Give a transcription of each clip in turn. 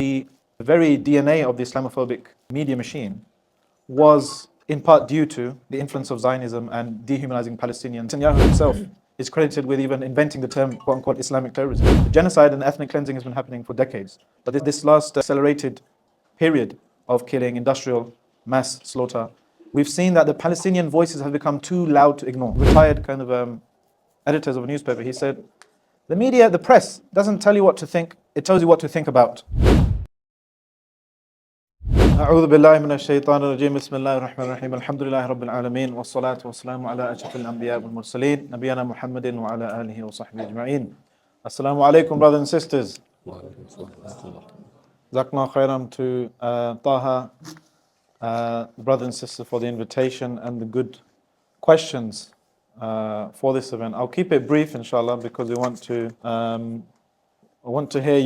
The very DNA of the Islamophobic media machine was in part due to the influence of Zionism and dehumanizing Palestinians. Netanyahu himself is credited with even inventing the term quote-unquote Islamic terrorism. The genocide and ethnic cleansing has been happening for decades. But this last accelerated period of killing, industrial mass slaughter, we've seen that the Palestinian voices have become too loud to ignore. Retired kind of editors of a newspaper, he said, the media, the press, doesn't tell you what to think, it tells you what to think about. أعوذ بالله من الشيطان الرجيم بسم الله الرحمن الرحيم الحمد لله رب العالمين والصلاة والسلام على أشرف الأنبياء والمرسلين نبينا محمد وعلى آله وصحبه أجمعين. Assalamu alaikum, brothers and sisters. Jazakallah khairan to Taha, brothers and sisters, for the invitation and the good questions for this event. I'll keep it brief, inshallah, because we want to hear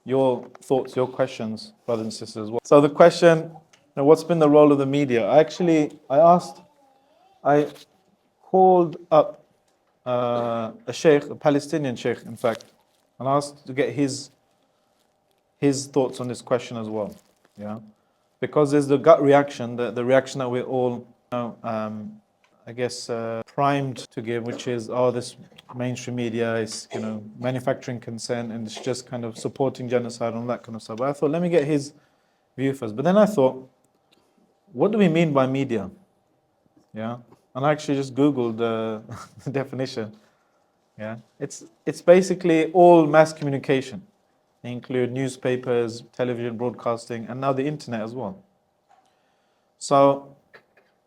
your thoughts, your questions, brothers and sisters. So the question, what's been the role of the media? I called up a sheikh, a Palestinian sheikh, in fact, and asked to get his thoughts on this question as well. Yeah, because there's the gut reaction, the reaction that we're all, primed to give, which is, oh, this mainstream media is, manufacturing consent and it's just kind of supporting genocide and all that kind of stuff. But I thought, let me get his view first. But then I thought, what do we mean by media? Yeah, and I actually just Googled the definition. Yeah, it's basically all mass communication. They include newspapers, television, broadcasting, and now the internet as well. So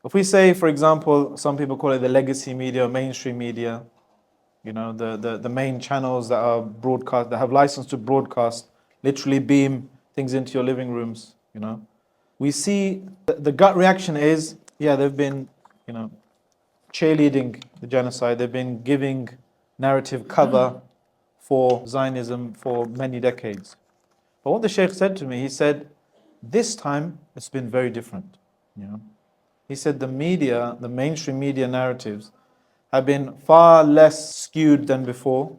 if we say, for example, some people call it the legacy media, mainstream media, the main channels that are broadcast, that have license to broadcast, literally beam things into your living rooms, we see the gut reaction is, yeah, they've been, cheerleading the genocide, they've been giving narrative cover for Zionism for many decades. But what the Sheikh said to me, he said, this time it's been very different, He said the media, the mainstream media narratives have been far less skewed than before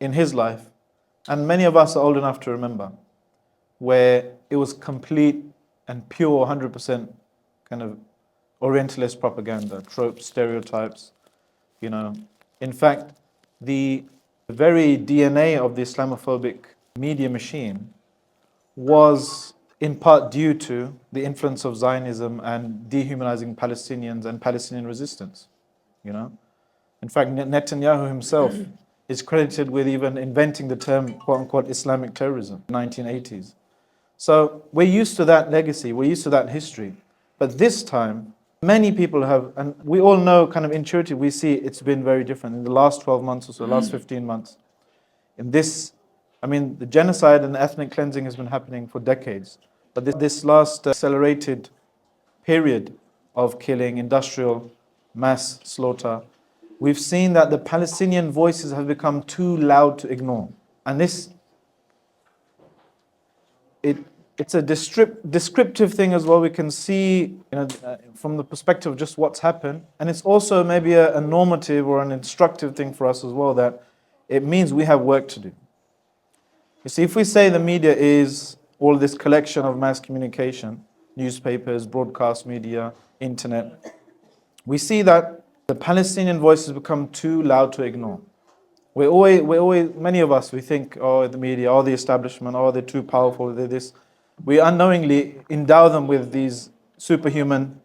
in his life. And many of us are old enough to remember where it was complete and pure 100% kind of Orientalist propaganda, tropes, stereotypes, In fact, the very DNA of the Islamophobic media machine was in part due to the influence of Zionism and dehumanizing Palestinians and Palestinian resistance, In fact, Netanyahu himself is credited with even inventing the term quote-unquote Islamic terrorism in the 1980s. So we're used to that legacy, we're used to that history. But this time, many people have, and we all know kind of intuitively, we see it's been very different in the last 12 months or so, last 15 months. The genocide and ethnic cleansing has been happening for decades. But this last accelerated period of killing, industrial mass slaughter, we've seen that the Palestinian voices have become too loud to ignore. And it's a descriptive thing as well. We can see from the perspective of just what's happened. And it's also maybe a normative or an instructive thing for us as well, that it means we have work to do. You see, if we say the media is all this collection of mass communication, newspapers, broadcast media, internet, we see that the Palestinian voices become too loud to ignore. Many of us, we think, oh, the media, oh, the establishment, oh, they're too powerful, they're this. We unknowingly endow them with these superhuman,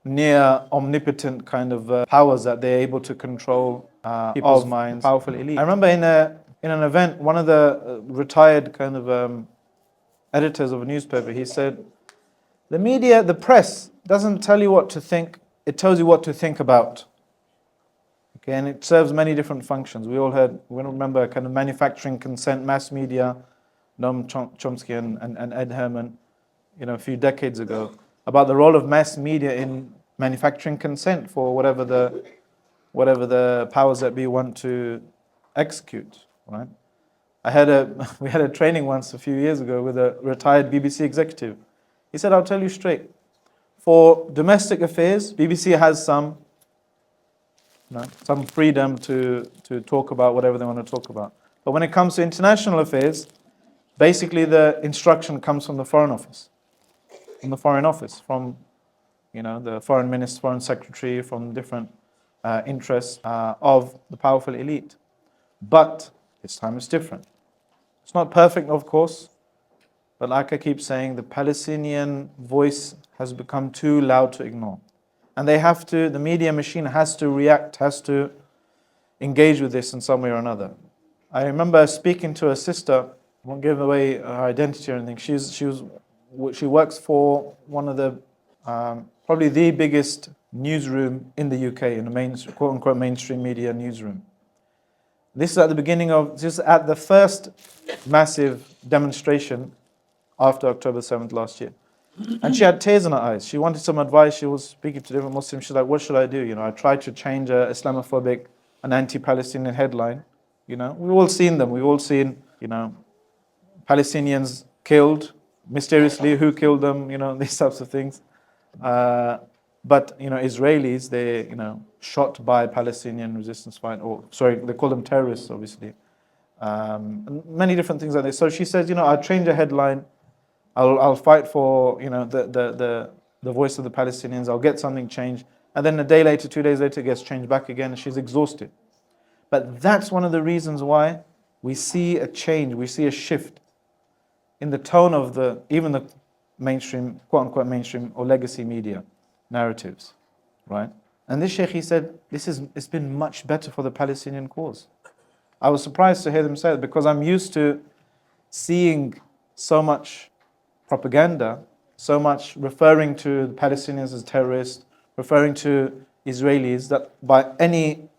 near omnipotent kind of powers that they're able to control people's minds. Powerful elite. I remember in an event, one of the retired kind of editors of a newspaper, he said, the media, the press, doesn't tell you what to think, it tells you what to think about. Okay, and it serves many different functions. We remember kind of manufacturing consent, mass media, Noam Chomsky and Ed Herman, a few decades ago, about the role of mass media in manufacturing consent for whatever the powers that be want to execute, right? We had a training once a few years ago with a retired BBC executive. He said, I'll tell you straight, for domestic affairs, BBC has some freedom to talk about whatever they want to talk about. But when it comes to international affairs, basically the instruction comes from the Foreign Office, from the Foreign Minister, Foreign Secretary, from different interests of the powerful elite. But this time it's different. It's not perfect, of course, but like I keep saying, the Palestinian voice has become too loud to ignore. And the media machine has to react, has to engage with this in some way or another. I remember speaking to a sister, I won't give away her identity or anything. She works for one of the, probably the biggest newsroom in the UK, in the quote unquote mainstream media newsroom. This is at the first massive demonstration after October 7th last year. And she had tears in her eyes. She wanted some advice. She was speaking to different Muslims. She's like, what should I do? I tried to change an Islamophobic, an anti-Palestinian headline. We've all seen them. We've all seen, Palestinians killed mysteriously. Who killed them? These types of things. But Israelis, they shot by Palestinian resistance fighters, they call them terrorists, obviously. And many different things like this. So she says, I'll change a headline. I'll fight for the voice of the Palestinians. I'll get something changed, and then a day later, 2 days later, it gets changed back again, and she's exhausted. But that's one of the reasons why we see a change, we see a shift in the tone of even the mainstream, quote unquote mainstream or legacy media narratives, right? And this sheikh, he said, it's been much better for the Palestinian cause. I was surprised to hear them say it, because I'm used to seeing so much propaganda, so much referring to the Palestinians as terrorists, referring to Israelis, that by any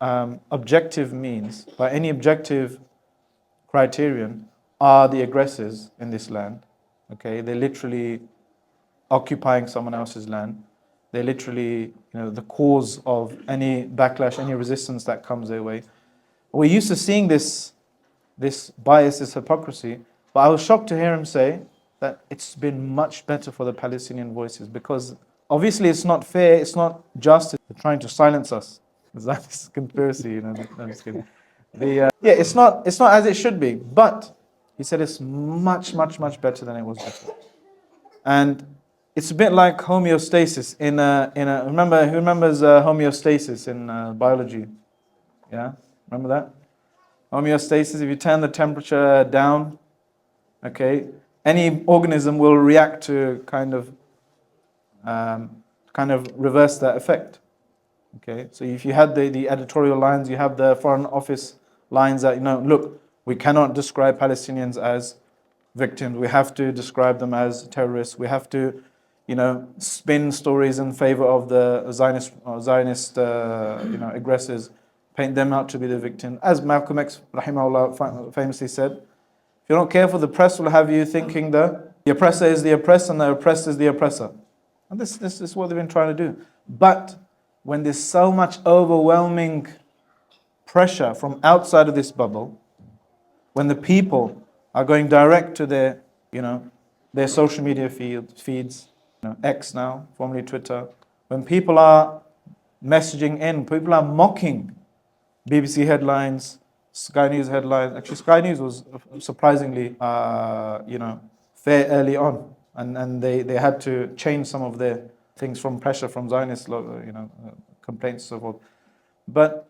objective means, by any objective criterion, are the aggressors in this land. Okay, they're literally occupying someone else's land. They're literally, the cause of any backlash, any resistance that comes their way. We're used to seeing this bias, this hypocrisy, but I was shocked to hear him say that it's been much better for the Palestinian voices, because obviously it's not fair, it's not just. They're trying to silence us. Is that this conspiracy? I'm just kidding. It's not as it should be, but he said it's much, much, much better than it was before. And it's a bit like homeostasis who remembers homeostasis in biology? Yeah, remember that? Homeostasis, if you turn the temperature down, okay, any organism will react to kind of reverse that effect. Okay, so if you had the editorial lines, you have the Foreign Office lines that, look, we cannot describe Palestinians as victims. We have to describe them as terrorists. We have to, spin stories in favor of the Zionist aggressors, paint them out to be the victim. As Malcolm X, rahimahullah, famously said, if you're not careful, the press will have you thinking the oppressor is the oppressed and the oppressed is the oppressor. And this is what they've been trying to do. But when there's so much overwhelming pressure from outside of this bubble, when the people are going direct to their social media feeds, X now, formerly Twitter, when people are messaging in, people are mocking BBC headlines, Sky News headlines. Actually, Sky News was surprisingly, fair early on, and they had to change some of their things from pressure from Zionist, complaints and so forth. But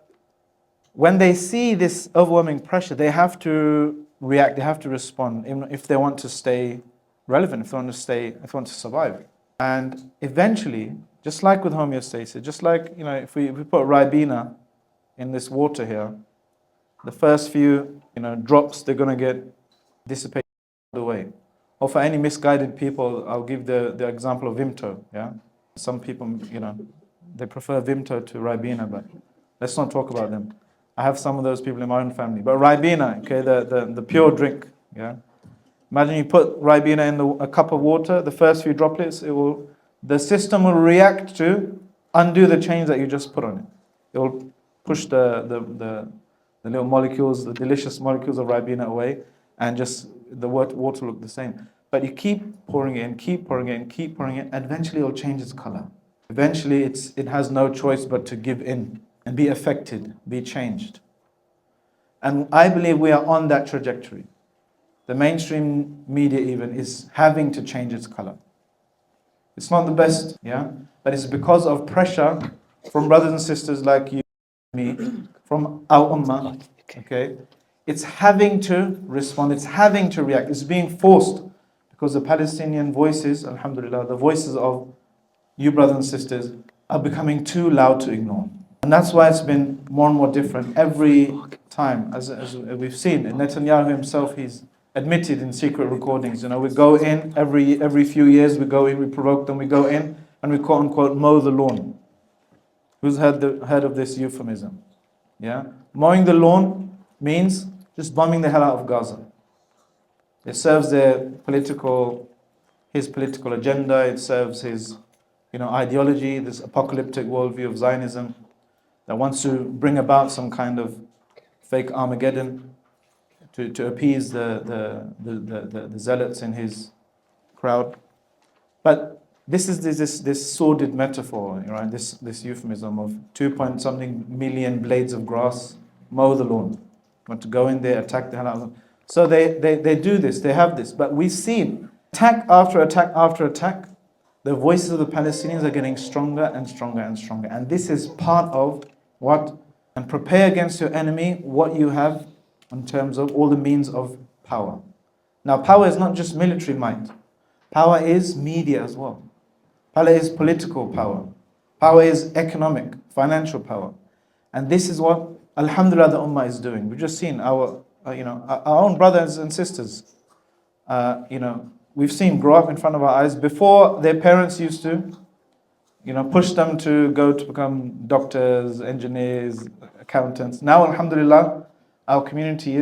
when they see this overwhelming pressure, they have to react, they have to respond, even if they want to stay relevant, if they want to survive. And eventually, just like with homeostasis, just like, if we put Ribena in this water here, the first few, drops, they're going to get dissipated away. Or for any misguided people, I'll give the example of Vimto, yeah? Some people, they prefer Vimto to Ribena, but let's not talk about them. I have some of those people in my own family. But Ribena, okay, the pure drink, yeah? Imagine you put Ribena in a cup of water, the first few droplets, the system will react to undo the change that you just put on it. It will push the little molecules, the delicious molecules of Ribena away, and just the water will look the same. But you keep pouring it in, keep pouring it in, keep pouring it, and eventually it will change its color. Eventually it has no choice but to give in and be affected, be changed. And I believe we are on that trajectory. The mainstream media even is having to change its color. It's not the best, yeah, but it's because of pressure from brothers and sisters like you and me, from our ummah, okay? It's having to respond, it's having to react, it's being forced because the Palestinian voices, alhamdulillah, the voices of you brothers and sisters are becoming too loud to ignore. And that's why it's been more and more different every time, as we've seen. Netanyahu himself, he's admitted in secret recordings, we go in every few years, we go in, we provoke them, we go in, and we quote unquote mow the lawn. Who's heard of this euphemism? Yeah? Mowing the lawn means just bombing the hell out of Gaza. It serves his political agenda, it serves his ideology, this apocalyptic worldview of Zionism that wants to bring about some kind of fake Armageddon to appease the zealots in his crowd. But this is this sordid metaphor, right? This euphemism of 2-point-something million blades of grass, mow the lawn. Want to go in there, attack the hell out of them. So they do this, they have this. But we've seen attack after attack after attack, the voices of the Palestinians are getting stronger and stronger and stronger. And this is part of what? And prepare against your enemy what you have in terms of all the means of power. Now, power is not just military might. Power is media as well. Power is political power. Power is economic, financial power. And this is what, alhamdulillah, the ummah is doing. We've just seen our own brothers and sisters, we've seen grow up in front of our eyes. Before, their parents used to, push them to go to become doctors, engineers, accountants. Now, alhamdulillah, our community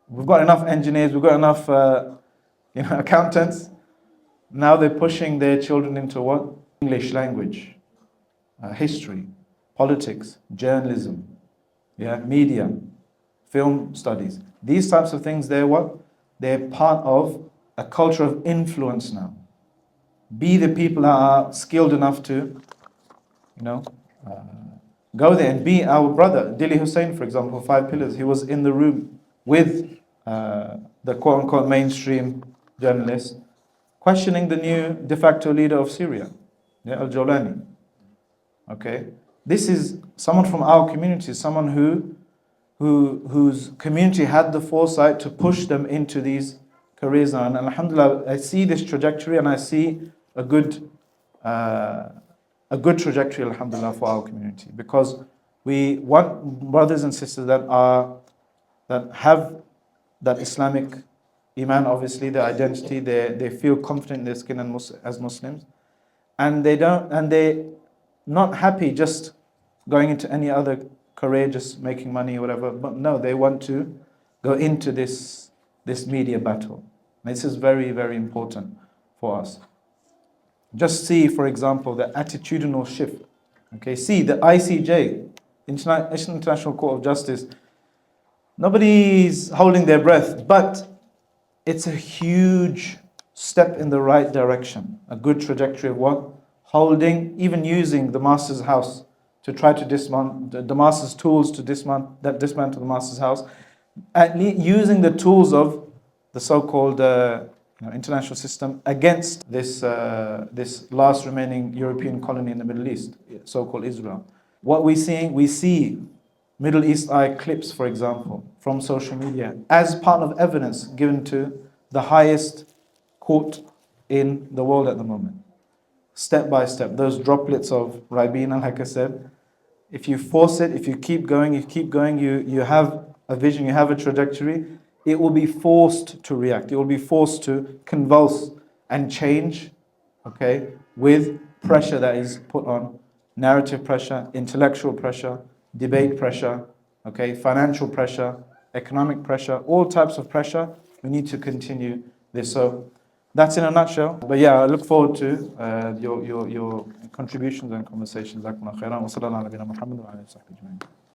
we've got enough engineers, we've got enough, accountants. Now they're pushing their children into what? English language, history, politics, journalism, media, film studies. These types of things, they're what? They're part of a culture of influence now. Be the people that are skilled enough to, go there and be our brother. Dili Hussein, for example, 5 Pillars, he was in the room with the quote-unquote mainstream journalists, questioning the new de facto leader of Syria, al-Jawlani. Okay? This is someone from our community, someone whose community had the foresight to push them into these careers now. And alhamdulillah, I see this trajectory and I see a good trajectory, alhamdulillah, for our community. Because we want brothers and sisters that have that Islamic iman, obviously, their identity, they feel confident in their skin as Muslims. And they're not happy just going into any other career, just making money or whatever. But no, they want to go into this media battle. And this is very, very important for us. Just see, for example, the attitudinal shift. Okay, see the ICJ, International Court of Justice. Nobody's holding their breath, but it's a huge step in the right direction. A good trajectory of what? Holding, even using the master's house to try to dismantle the master's tools to dismantle the master's house, at least using the tools of the so-called international system against this last remaining European colony in the Middle East, so-called Israel. What we see Middle East Eye clips, for example, from social media as part of evidence given to the highest court in the world at the moment. Step by step, those droplets of Ribena, like I said, if you force it, if you keep going, you have a vision, you have a trajectory, it will be forced to react. It will be forced to convulse and change, okay, with pressure that is put on, narrative pressure, intellectual pressure, debate pressure, okay, financial pressure, economic pressure, all types of pressure. We need to continue this. So that's in a nutshell. But yeah, I look forward to your contributions and conversations.